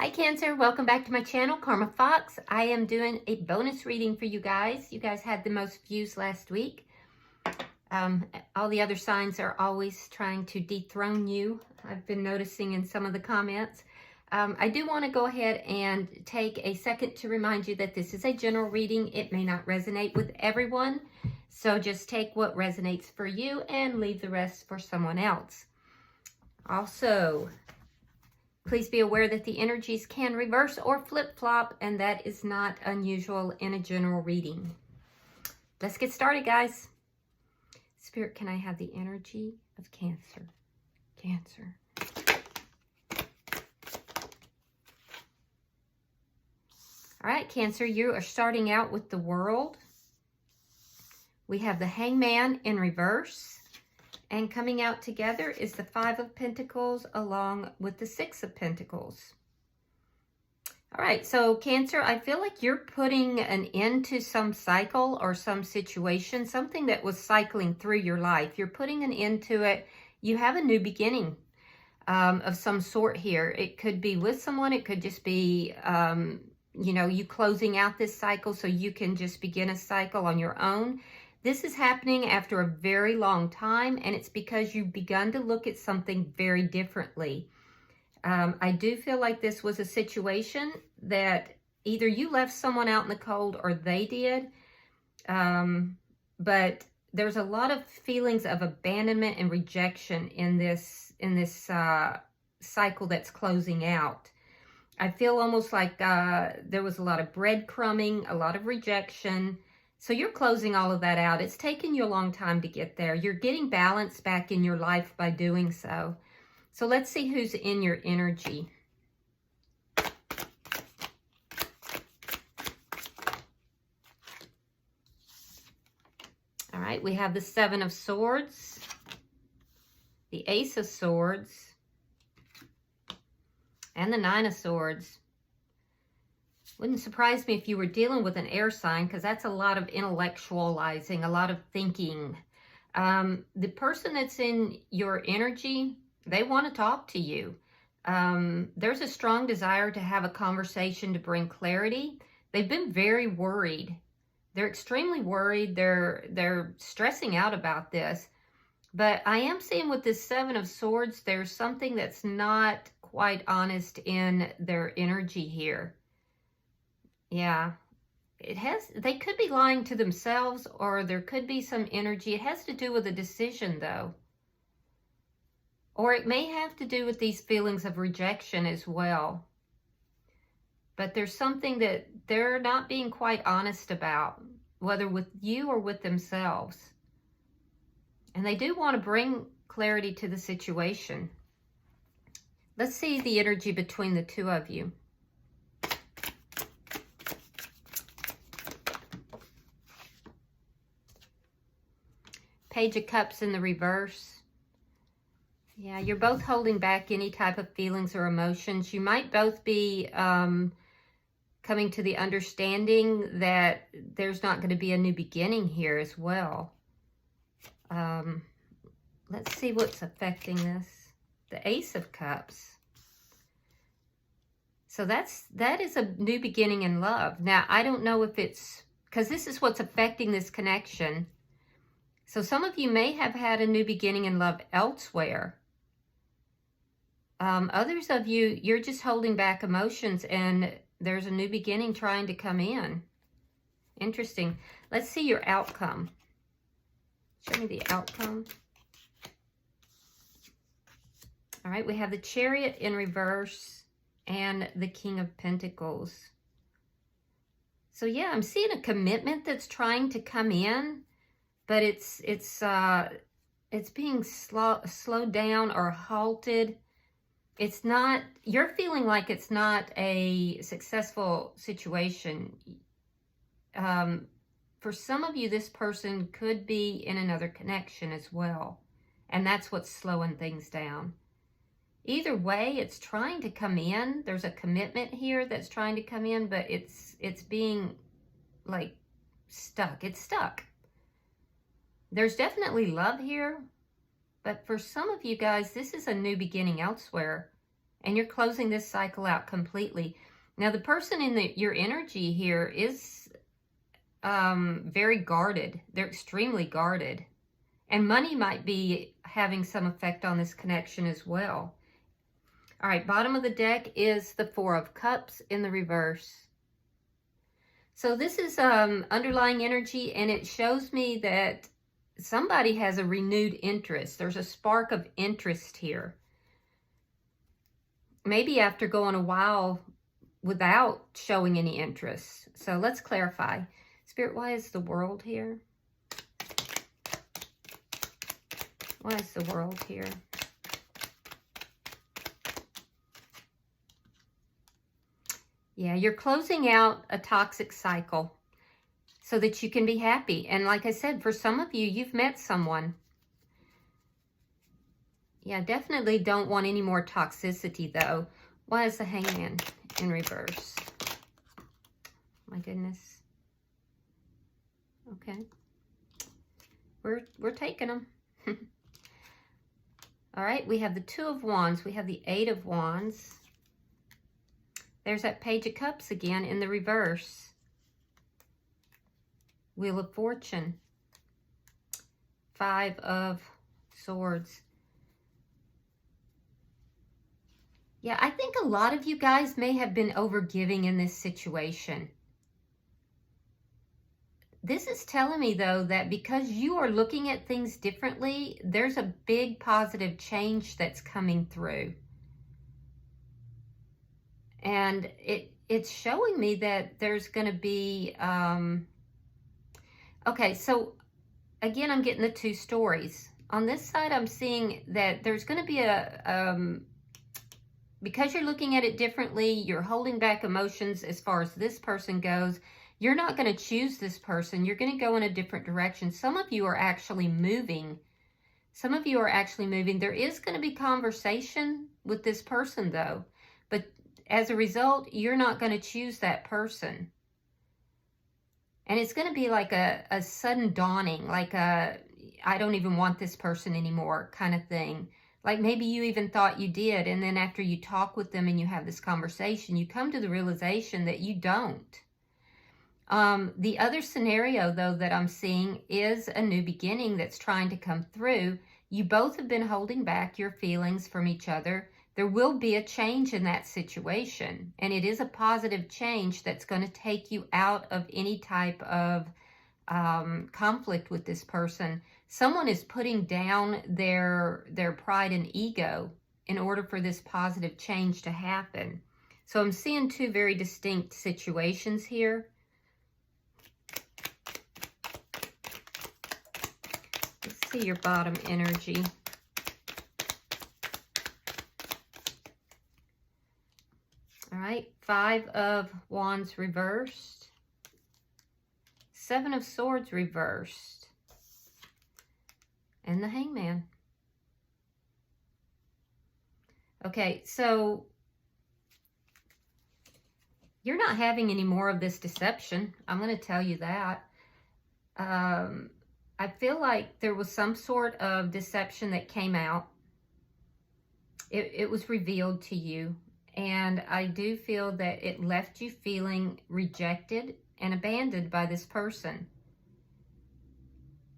Hi Cancer, welcome back to my channel, Karma Fox. I am doing a bonus reading for you guys. You guys had the most views last week. All the other signs are always trying to dethrone you. I've been noticing in some of the comments. I do want to go ahead and take a second to remind you that this is a general reading. It may not resonate with everyone, so just take what resonates for you and leave the rest for someone else. Also, please be aware that the energies can reverse or flip-flop, and that is not unusual in a general reading. Let's get started, guys. Spirit, can I have the energy of Cancer? Cancer. All right, Cancer, you are starting out with the World. We have the Hangman in reverse. And coming out together is the Five of Pentacles along with the Six of Pentacles. All right, so Cancer, I feel like you're putting an end to some cycle or some situation, something that was cycling through your life. You're putting an end to it. You have a new beginning of some sort here. It could be with someone. It could just be, you closing out this cycle so you can just begin a cycle on your own. This is happening after a very long time, and it's because you've begun to look at something very differently. I do feel like this was a situation that either you left someone out in the cold or they did, but there's a lot of feelings of abandonment and rejection in this cycle that's closing out. I feel almost like there was a lot of breadcrumbing, a lot of rejection. So you're closing all of that out. It's taken you a long time to get there. You're getting balance back in your life by doing so. So let's see who's in your energy. All right, we have the Seven of Swords, the Ace of Swords, and the Nine of Swords. Wouldn't surprise me if you were dealing with an air sign, because that's a lot of intellectualizing, a lot of thinking. The person that's in your energy, they want to talk to you. There's a strong desire to have a conversation to bring clarity. They've been very worried. They're extremely worried. They're stressing out about this. But I am seeing with this Seven of Swords, there's something that's not quite honest in their energy here. Yeah, they could be lying to themselves, or there could be some energy. It has to do with a decision, though. Or it may have to do with these feelings of rejection as well. But there's something that they're not being quite honest about, whether with you or with themselves. And they do want to bring clarity to the situation. Let's see the energy between the two of you. Page of Cups in the reverse. Yeah, you're both holding back any type of feelings or emotions. You might both be coming to the understanding that there's not going to be a new beginning here as well. Let's see what's affecting this. The Ace of Cups. So that is a new beginning in love. Now, I don't know if it's, because this is what's affecting this connection. So some of you may have had a new beginning in love elsewhere. Others of you, you're just holding back emotions and there's a new beginning trying to come in. Interesting. Let's see your outcome. Show me the outcome. All right, we have the Chariot in reverse and the King of Pentacles. So yeah, I'm seeing a commitment that's trying to come in. But it's being slowed down or halted. It's not, you're feeling like it's not a successful situation. For some of you, this person could be in another connection as well. And that's what's slowing things down. Either way, it's trying to come in. There's a commitment here that's trying to come in, but it's being like stuck. It's stuck. There's definitely love here, but for some of you guys, this is a new beginning elsewhere, And you're closing this cycle out completely. Now, the person in your energy here is very guarded. They're extremely guarded. And money might be having some effect on this connection as well. All right, bottom of the deck is the Four of Cups in the reverse. So this is underlying energy, and it shows me that somebody has a renewed interest. There's a spark of interest here. Maybe after going a while without showing any interest. So let's clarify. Spirit, why is the World here? Why is the World here? Yeah, you're closing out a toxic cycle so that you can be happy. And like I said, for some of you, you've met someone. Yeah, definitely don't want any more toxicity, though. Why is the Hangman in reverse? My goodness. Okay. We're taking them. All right, we have the Two of Wands. We have the Eight of Wands. There's that Page of Cups again in the reverse. Wheel of Fortune. Five of Swords. Yeah, I think a lot of you guys may have been overgiving in this situation. This is telling me, though, that because you are looking at things differently, there's a big positive change that's coming through. And it's showing me that there's going to be, okay, so again, I'm getting the two stories. On this side, I'm seeing that there's going to be because you're looking at it differently, you're holding back emotions as far as this person goes. You're not going to choose this person. You're going to go in a different direction. Some of you are actually moving. Some of you are actually moving. There is going to be conversation with this person, though. But as a result, you're not going to choose that person. And it's going to be like a sudden dawning, like a, I don't even want this person anymore kind of thing. Like maybe you even thought you did, and then after you talk with them and you have this conversation, you come to the realization that you don't. The other scenario, though, that I'm seeing is a new beginning that's trying to come through. You both have been holding back your feelings from each other. There will be a change in that situation, and it is a positive change that's going to take you out of any type of conflict with this person. Someone is putting down their pride and ego in order for this positive change to happen. So I'm seeing two very distinct situations here. Let's see your bottom energy. All right, Five of Wands reversed. Seven of Swords reversed. And the Hangman. Okay, so you're not having any more of this deception. I'm going to tell you that. I feel like there was some sort of deception that came out. It was revealed to you. And I do feel that it left you feeling rejected and abandoned by this person.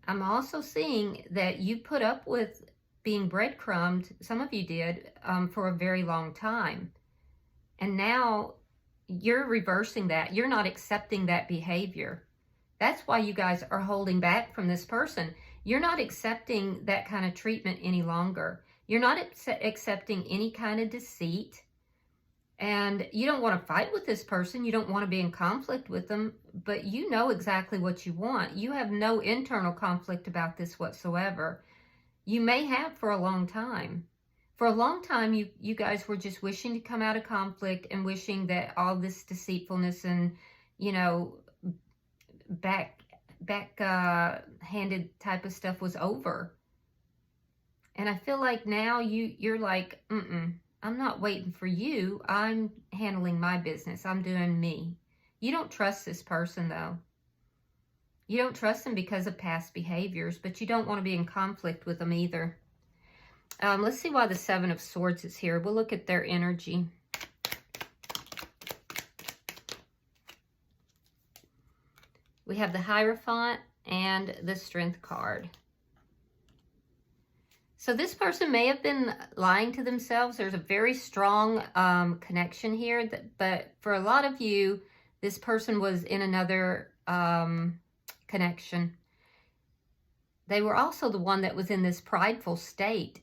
I'm also seeing that you put up with being breadcrumbed, some of you did, for a very long time. And now you're reversing that. You're not accepting that behavior. That's why you guys are holding back from this person. You're not accepting that kind of treatment any longer. You're not accepting any kind of deceit. And you don't want to fight with this person. You don't want to be in conflict with them, but you know exactly what you want. You have no internal conflict about this whatsoever. You may have for a long time. For a long time, you guys were just wishing to come out of conflict and wishing that all this deceitfulness and, you know, back-handed type of stuff was over. And I feel like now you're like, I'm not waiting for you. I'm handling my business. I'm doing me. You don't trust this person, though. You don't trust them because of past behaviors, but you don't want to be in conflict with them either. Let's see why the Seven of Swords is here. We'll look at their energy. We have the Hierophant and the Strength card. So this person may have been lying to themselves. There's a very strong connection here. But for a lot of you, this person was in another connection. They were also the one that was in this prideful state.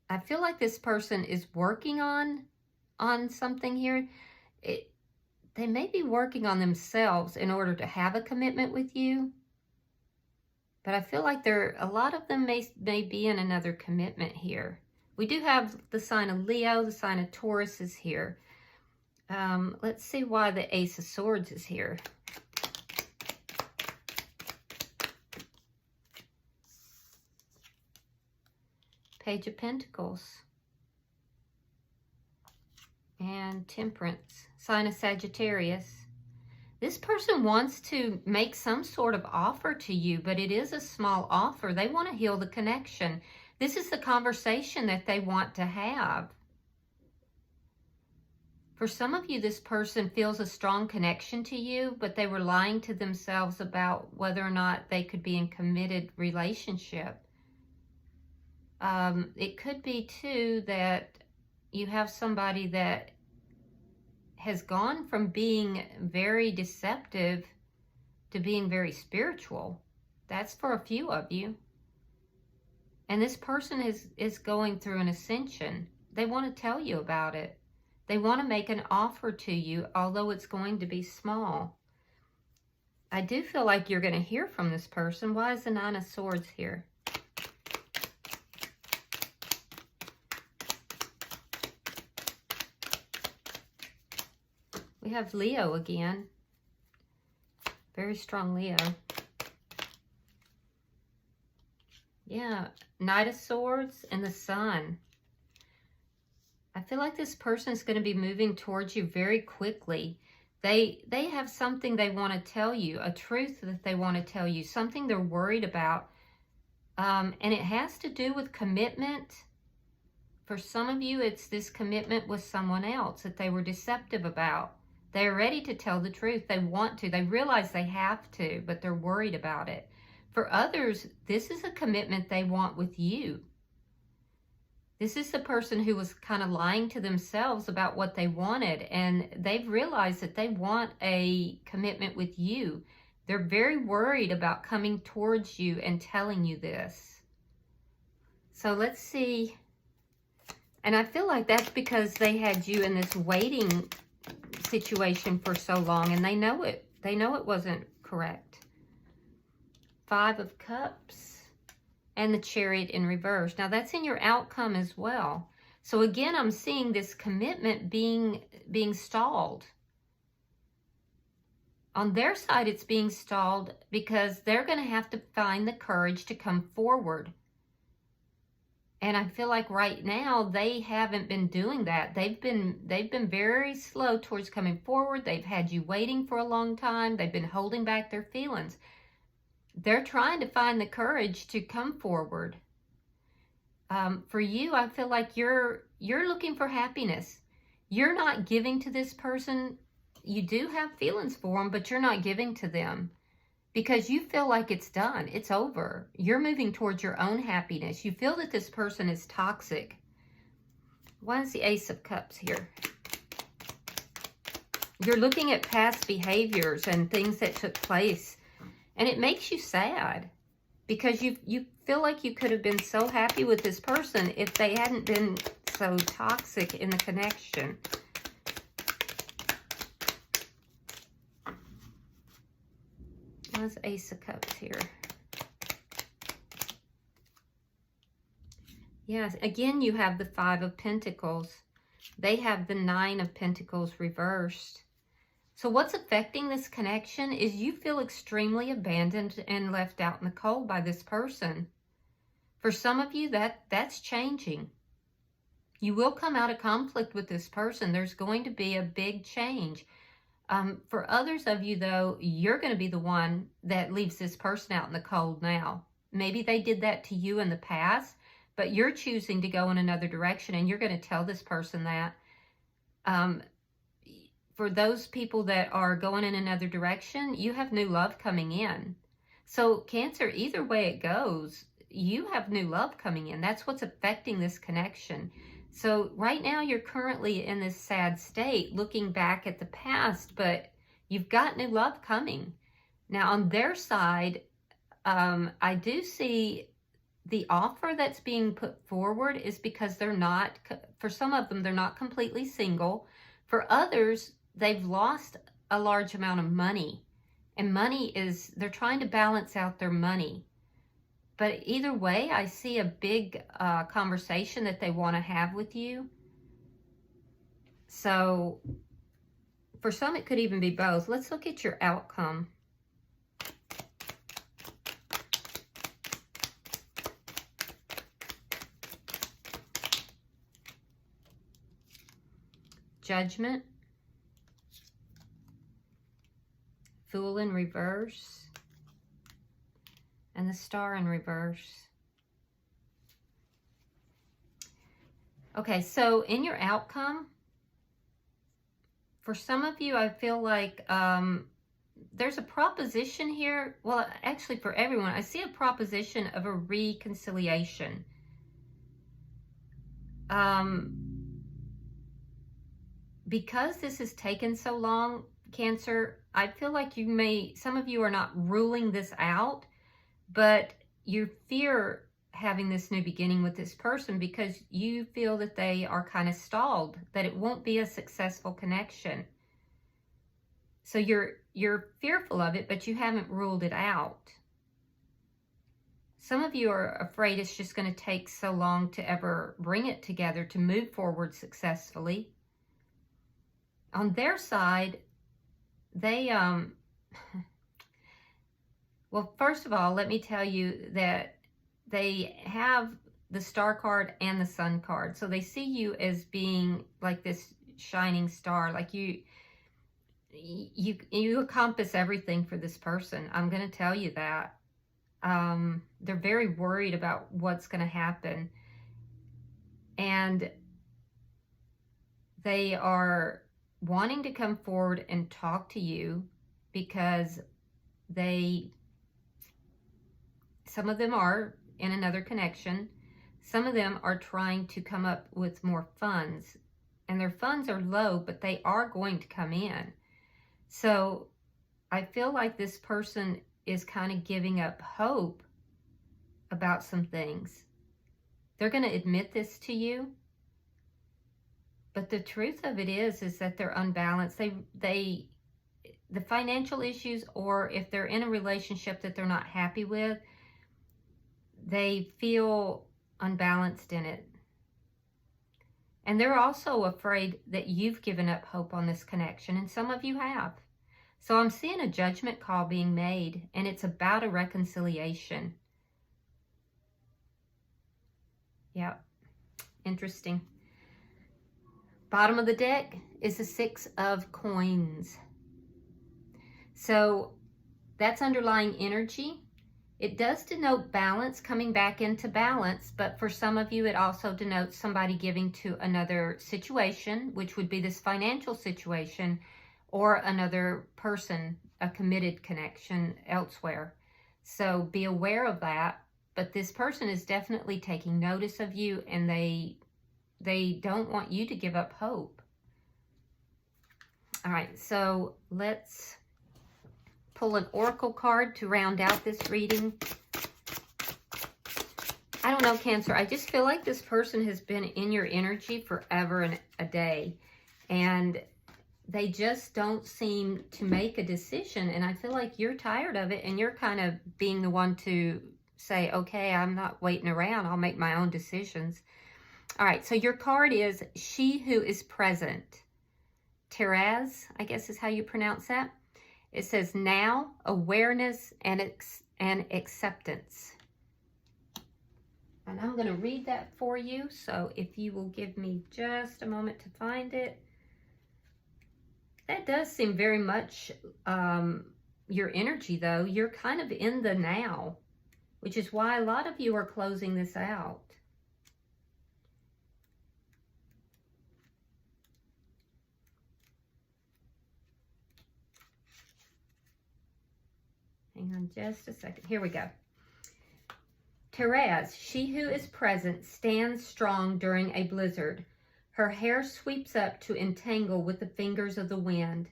I feel like this person is working on something here. They may be working on themselves in order to have a commitment with you. But I feel like a lot of them may be in another commitment here. We do have the sign of Leo, the sign of Taurus is here. Let's see why the Ace of Swords is here. Page of Pentacles. And Temperance, sign of Sagittarius. This person wants to make some sort of offer to you, but it is a small offer. They want to heal the connection. This is the conversation that they want to have. For some of you, this person feels a strong connection to you, but they were lying to themselves about whether or not they could be in a committed relationship. It could be, too, that you have somebody that has gone from being very deceptive to being very spiritual. That's for a few of you. And this person is going through an ascension. They want to tell you about it. They want to make an offer to you, although it's going to be small. I do feel like you're going to hear from this person. Why is the Nine of Swords here? We have Leo again. Very strong Leo. Yeah, Knight of Swords and the Sun. I feel like this person is going to be moving towards you very quickly. They have something they want to tell you, a truth that they want to tell you, something they're worried about. And it has to do with commitment. For some of you, it's this commitment with someone else that they were deceptive about. They're ready to tell the truth. They want to. They realize they have to, but they're worried about it. For others, this is a commitment they want with you. This is the person who was kind of lying to themselves about what they wanted, and they've realized that they want a commitment with you. They're very worried about coming towards you and telling you this. So let's see. And I feel like that's because they had you in this waiting situation for so long, and they know it. They know it wasn't correct. Five of Cups and the Chariot in reverse. Now that's in your outcome as well. So again, I'm seeing this commitment being stalled. On their side, it's being stalled because they're going to have to find the courage to come forward. And I feel like right now they haven't been doing that. They've been very slow towards coming forward. They've had you waiting for a long time. They've been holding back their feelings. They're trying to find the courage to come forward. For you, I feel like you're looking for happiness. You're not giving to this person. You do have feelings for them, but you're not giving to them. Because you feel like it's done. It's over. You're moving towards your own happiness. You feel that this person is toxic. Why is the Ace of Cups here? You're looking at past behaviors and things that took place. And it makes you sad. Because you feel like you could have been so happy with this person if they hadn't been so toxic in the connection. What's Ace of Cups here? Yes, again, you have the Five of Pentacles. They have the Nine of Pentacles reversed. So what's affecting this connection is you feel extremely abandoned and left out in the cold by this person. For some of you, that's changing. You will come out of conflict with this person. There's going to be a big change. For others of you, though, you're going to be the one that leaves this person out in the cold now. Maybe they did that to you in the past, but you're choosing to go in another direction, and you're going to tell this person that. For those people that are going in another direction, you have new love coming in. So Cancer, either way it goes, you have new love coming in. That's what's affecting this connection. So right now you're currently in this sad state, looking back at the past, but you've got new love coming. Now on their side, I do see the offer that's being put forward is because they're not, for some of them, they're not completely single. For others, they've lost a large amount of money. And money is, they're trying to balance out their money. But either way, I see a big conversation that they want to have with you. So for some, it could even be both. Let's look at your outcome. Judgment, Fool in reverse, and the Star in reverse. Okay, so in your outcome, for some of you, I feel like there's a proposition here. Well, actually for everyone, I see a proposition of a reconciliation. Because this has taken so long, Cancer, I feel like some of you are not ruling this out, but you fear having this new beginning with this person because you feel that they are kind of stalled, that it won't be a successful connection. So you're fearful of it, but you haven't ruled it out. Some of you are afraid it's just going to take so long to ever bring it together, to move forward successfully. On their side, they, well, first of all, let me tell you that they have the Star card and the Sun card. So they see you as being like this shining star, like you encompass everything for this person. I'm going to tell you that. They're very worried about what's going to happen. And they are wanting to come forward and talk to you because some of them are in another connection. Some of them are trying to come up with more funds, and their funds are low, but they are going to come in. So I feel like this person is kind of giving up hope about some things. They're going to admit this to you. But the truth of it is that they're unbalanced. The financial issues, or if they're in a relationship that they're not happy with, they feel unbalanced in it. And they're also afraid that you've given up hope on this connection, and some of you have. So I'm seeing a judgment call being made, and it's about a reconciliation. Yeah, interesting. Bottom of the deck is the Six of Coins. So that's underlying energy. It does denote balance, coming back into balance, but for some of you, it also denotes somebody giving to another situation, which would be this financial situation, or another person, a committed connection elsewhere. So be aware of that. But this person is definitely taking notice of you, and they don't want you to give up hope. All right, so let's pull an oracle card to round out this reading. I don't know, Cancer. I just feel like this person has been in your energy forever and a day, and they just don't seem to make a decision. And I feel like you're tired of it, and you're kind of being the one to say, okay, I'm not waiting around. I'll make my own decisions. All right, so your card is She Who Is Present. Therese, I guess is how you pronounce that. It says now, awareness, and acceptance. And I'm going to read that for you. So if you will give me just a moment to find it. That does seem very much your energy, though. You're kind of in the now. which is why a lot of you are closing this out. Hang on just a second. Here we go. Taurus, she who is present, stands strong during a blizzard. Her hair sweeps up to entangle with the fingers of the wind.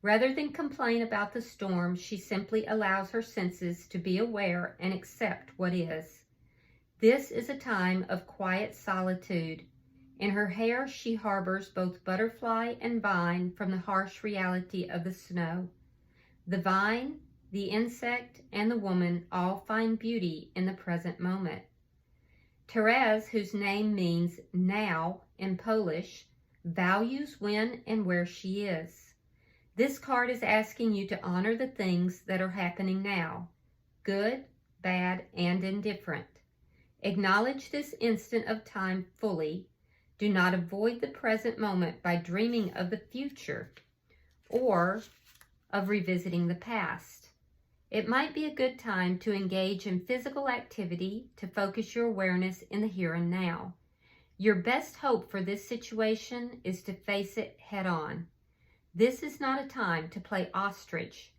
Rather than complain about the storm, she simply allows her senses to be aware and accept what is. This is a time of quiet solitude. In her hair, she harbors both butterfly and vine from the harsh reality of the snow. The vine, the insect, and the woman all find beauty in the present moment. Taurus, whose name means now in Polish, values when and where she is. This card is asking you to honor the things that are happening now, good, bad, and indifferent. Acknowledge this instant of time fully. Do not avoid the present moment by dreaming of the future or of revisiting the past. It might be a good time to engage in physical activity to focus your awareness in the here and now. Your best hope for this situation is to face it head on. This is not a time to play ostrich.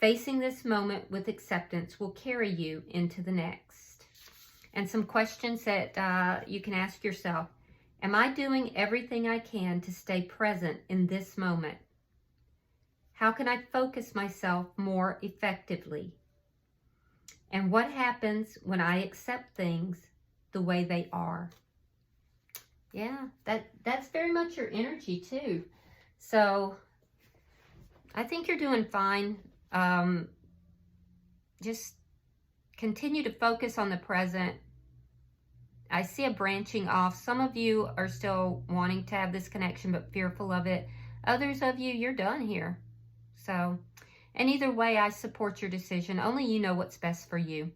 Facing this moment with acceptance will carry you into the next. And some questions that you can ask yourself. Am I doing everything I can to stay present in this moment? How can I focus myself more effectively? And what happens when I accept things the way they are? Yeah, that's very much your energy too. So I think you're doing fine. Just continue to focus on the present. I see a branching off. Some of you are still wanting to have this connection but fearful of it. Others of you, you're done here. So, and either way, I support your decision. Only you know what's best for you.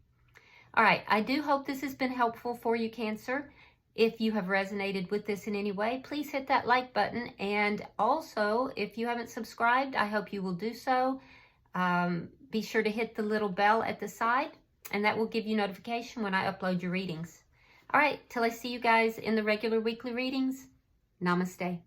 All right, I do hope this has been helpful for you, Cancer. If you have resonated with this in any way, please hit that like button. And also, if you haven't subscribed, I hope you will do so. Be sure to hit the little bell at the side, and that will give you notification when I upload your readings. All right, till I see you guys in the regular weekly readings, namaste.